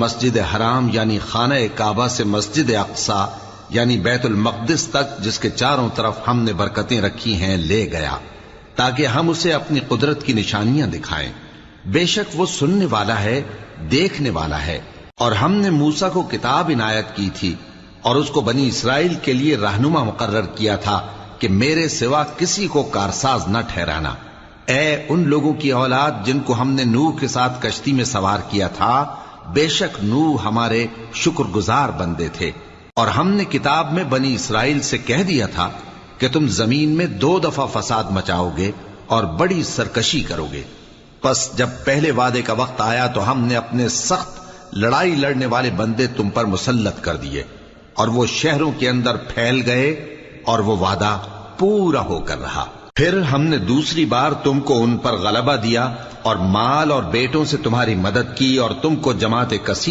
مسجد حرام یعنی خانہ کعبہ سے مسجد اقصی یعنی بیت المقدس تک جس کے چاروں طرف ہم نے برکتیں رکھی ہیں لے گیا، تاکہ ہم اسے اپنی قدرت کی نشانیاں دکھائیں۔ بے شک وہ سننے والا ہے، دیکھنے والا ہے۔ اور ہم نے موسیٰ کو کتاب عنایت کی تھی اور اس کو بنی اسرائیل کے لیے رہنما مقرر کیا تھا کہ میرے سوا کسی کو کارساز نہ ٹھہرانا۔ اے ان لوگوں کی اولاد جن کو ہم نے نوح کے ساتھ کشتی میں سوار کیا تھا، بے شک نوح ہمارے شکر گزار بندے تھے۔ اور ہم نے کتاب میں بنی اسرائیل سے کہہ دیا تھا کہ تم زمین میں 2 دفعہ فساد مچاؤ گے اور بڑی سرکشی کرو گے۔ پس جب پہلے وعدے کا وقت آیا تو ہم نے اپنے سخت لڑائی لڑنے والے بندے تم پر مسلط کر دیے، اور وہ شہروں کے اندر پھیل گئے اور وہ وعدہ پورا ہو کر رہا۔ پھر ہم نے دوسری بار تم کو ان پر غلبہ دیا اور مال اور بیٹوں سے تمہاری مدد کی، اور تم کو جماعت کثیر